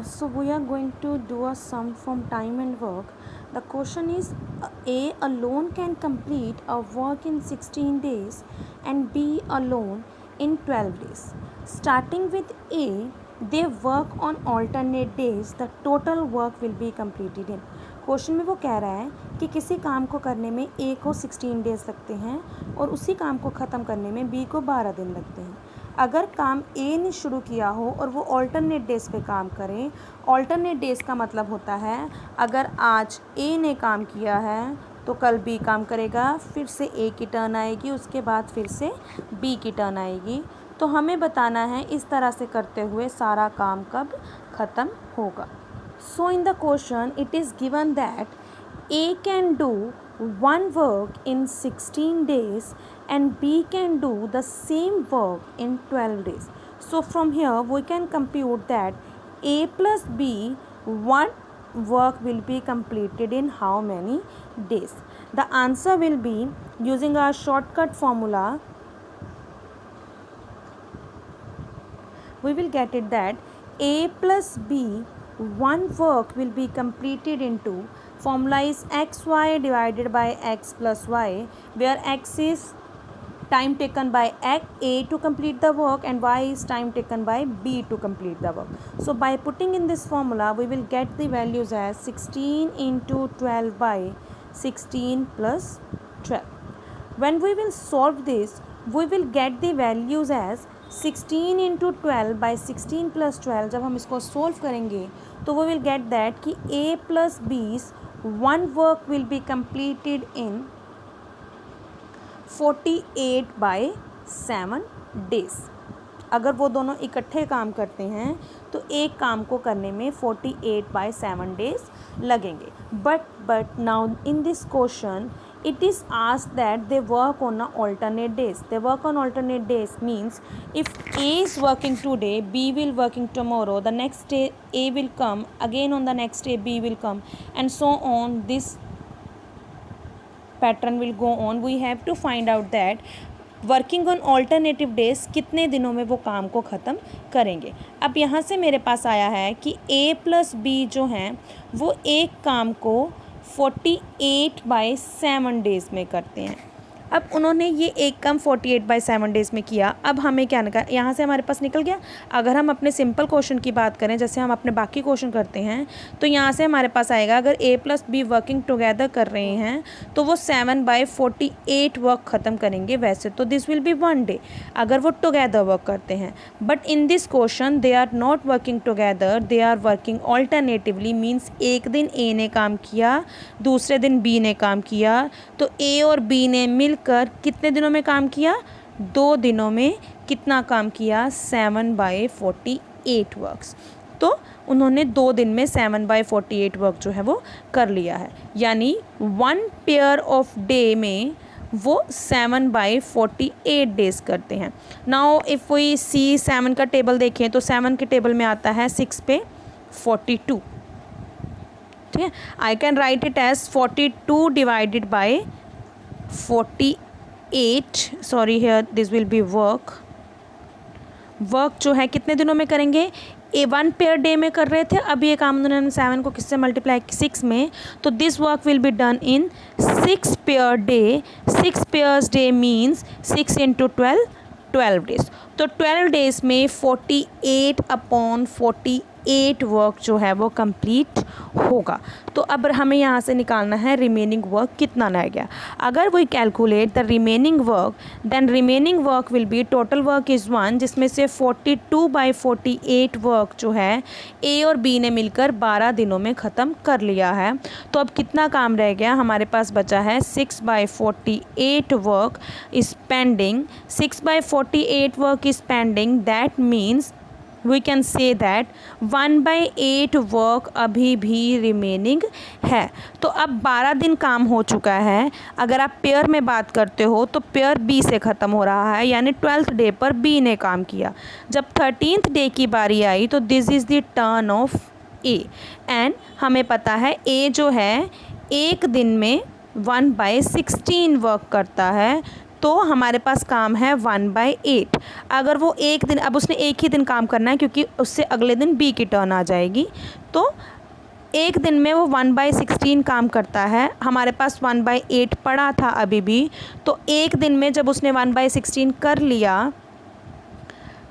So we are going to do a sum from time and work. The question is A alone can complete a work in 16 days and B alone in 12 days. Starting with A, they work on alternate days. The total work will be completed in. Question में वो कह रहा है कि किसी काम को करने में ए को 16 डेज़ लगते हैं और उसी काम को ख़त्म करने में बी को 12 दिन लगते हैं। अगर काम ए ने शुरू किया हो और वो ऑल्टरनेट डेज़ पे काम करें, ऑल्टरनेट डेज़ का मतलब होता है अगर आज ए ने काम किया है तो कल बी काम करेगा, फिर से ए की टर्न आएगी, उसके बाद फिर से बी की टर्न आएगी। तो हमें बताना है इस तरह से करते हुए सारा काम कब ख़त्म होगा। So in the question it is given that A can do one work in 16 days and B can do the same work in 12 days. So from here we can compute that A plus B one work will be completed in how many days. The answer will be using our shortcut formula. We will get it that A plus B one work will be completed into formula is xy divided by x plus y, where x is time taken by A to complete the work and y is time taken by B to complete the work. So by putting in this formula we will get the values as 16 into 12 by 16 plus 12. When we will solve this we will get the values as 16 into 12 by 16 plus 12. जब हम इसको solve करेंगे तो we will get that कि A plus B's one work will be completed in 48 by 7 days. अगर वो दोनों इकट्ठे काम करते हैं तो एक काम को करने में 48 by 7 days लगेंगे. But now in this question it is asked that they work on alternate days. They work on alternate days means if A is working today, B will working tomorrow, the next day A will come, again on the next day B will come, and so on. This pattern will go on. We have to find out that working on alternative days कितने दिनों में वो काम को ख़त्म करेंगे. अब यहाँ से मेरे पास आया है कि A प्लस बी जो हैं वो एक काम को 48 बाई 7 डेज़ में करते हैं. अब उन्होंने ये एक काम 48 बाई 7 डेज़ में किया. अब हमें क्या निकल, यहाँ से हमारे पास निकल गया. अगर हम अपने सिंपल क्वेश्चन की बात करें जैसे हम अपने बाकी क्वेश्चन करते हैं तो यहाँ से हमारे पास आएगा अगर A plus be working together कर रहे हैं तो वो 7 बाई 48 वर्क ख़त्म करेंगे. वैसे तो दिस विल बी 1 डे अगर वो टुगेदर वर्क करते हैं, but in this question they are not working together, they are working alternatively. Means एक दिन A ने काम किया, दूसरे दिन B ने काम किया, तो A और B ने मिल कर कितने दिनों में काम किया, 2 दिनों में कितना काम किया, 7 बाई 48 वर्क्स. तो उन्होंने 2 दिन में 7 बाई 48 वर्क जो है वो कर लिया है. यानी 1 पेयर ऑफ डे में वो 7 बाई 48 डेज़ करते हैं. नाउ इफ़ वी सी 7 का टेबल देखें तो 7 के टेबल में आता है 6 पे 42. ठीक है, I can write it as 42 divided by 48. Sorry, here this will be work जो है कितने दिनों में करेंगे. ए 1 पेयर डे में कर रहे थे, अब ये काम उन्होंने 7 को किससे मल्टीप्लाई 6 में, तो this work will be done in 6 pair day. 6 pairs day means 6 into 12 days. तो 12 डेज़ में 48 अपॉन 48 वर्क जो है वो कंप्लीट होगा. तो अब हमें यहाँ से निकालना है रिमेनिंग वर्क कितना रह गया. अगर we calculate the remaining work then remaining work will be total work is 1, जिसमें से 42 बाई 48 वर्क जो है A और B ने मिलकर 12 दिनों में ख़त्म कर लिया है. तो अब कितना काम रह गया, हमारे पास बचा है 6 by 48 work is pending. 6 by 48 work is pending, that means we can say that 1/8 work अभी भी रिमेनिंग है. तो अब 12 दिन काम हो चुका है. अगर आप पेयर में बात करते हो तो पेयर B से ख़त्म हो रहा है, यानी 12th डे पर B ने काम किया. जब 13th डे की बारी आई तो this is the turn off A and हमें पता है A जो है एक दिन में 1/16 वर्क करता है. तो हमारे पास काम है 1/8। अगर वो एक दिन, अब उसने एक ही दिन काम करना है क्योंकि उससे अगले दिन बी की टर्न आ जाएगी, तो एक दिन में वो 1/16 काम करता है। हमारे पास 1/8 पड़ा था अभी भी, तो एक दिन में जब उसने 1/16 कर लिया,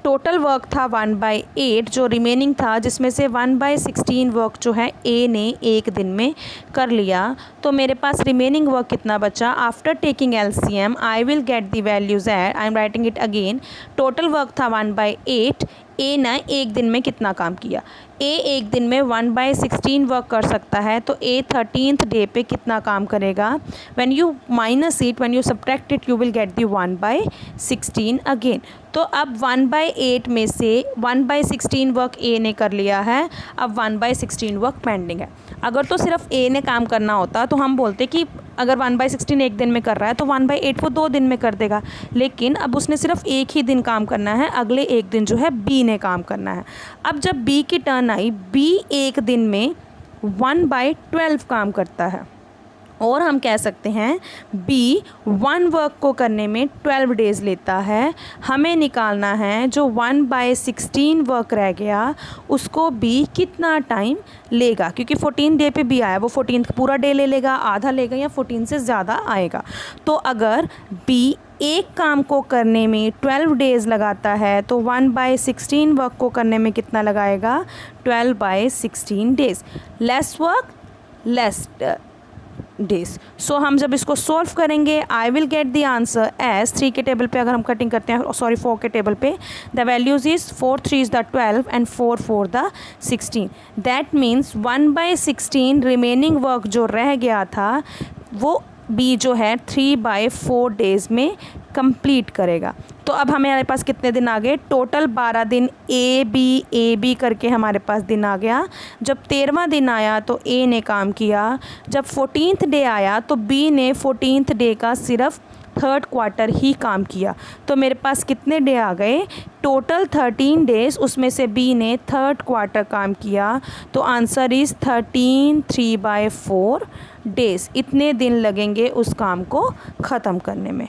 टोटल वर्क था 1/8 जो रिमेनिंग था, जिसमें से 1/16 वर्क जो है ए ने एक दिन में कर लिया। तो मेरे पास रिमेनिंग वर्क कितना बचा? After taking LCM I will get the values at, I am writing it again. Total work था 1/8। ए ने एक दिन में कितना काम किया? ए एक दिन में 1/16 वर्क कर सकता है, तो ए 13th डे पे कितना काम करेगा? When you minus it, when you subtract it, you will get the 1/16 again. तो अब 1/8 में से 1/16 वर्क ए ने कर लिया है, अब 1/16 वर्क पेंडिंग है। अगर तो सिर्फ ए ने काम करना होता तो हम बोलते कि अगर 1/16 एक दिन में कर रहा है तो 1/8 वो 2 दिन में कर देगा, लेकिन अब उसने सिर्फ एक ही दिन काम करना है, अगले एक दिन जो है बी ने काम करना है। अब जब बी की टर्न आई, बी एक दिन में 1/12 काम करता है, और हम कह सकते हैं बी 1 वर्क को करने में 12 डेज़ लेता है। हमें निकालना है जो 1/16 वर्क रह गया उसको बी कितना टाइम लेगा, क्योंकि 14 डे पे बी आया, वो 14 पूरा डे ले लेगा, आधा लेगा, या 14 से ज़्यादा आएगा। तो अगर बी एक काम को करने में 12 डेज़ लगाता है तो 1/16 वर्क को करने में कितना लगाएगा? 12/16 days. Less work less days. So हम जब इसको सॉल्व करेंगे, I will get the answer as 3 के टेबल पे अगर हम कटिंग करते हैं, सॉरी 4 के टेबल पे, the values is 4 3 the 12 and 4 4 the 16। That means 1/16 remaining work जो रह गया था वो बी जो है 3/4 डेज़ में कंप्लीट करेगा। तो अब हमारे पास कितने दिन आ गए? टोटल 12 दिन ए बी करके हमारे पास दिन आ गया। जब 13वां दिन आया तो ए ने काम किया, जब 14th डे आया तो बी ने 14th डे का सिर्फ 3rd क्वार्टर ही काम किया। तो मेरे पास कितने डे आ गए? टोटल 13 डेज़, उसमें से बी ने 3rd क्वार्टर काम किया, तो आंसर इज़ 13 3/4 डेज़। इतने दिन लगेंगे उस काम को ख़त्म करने में।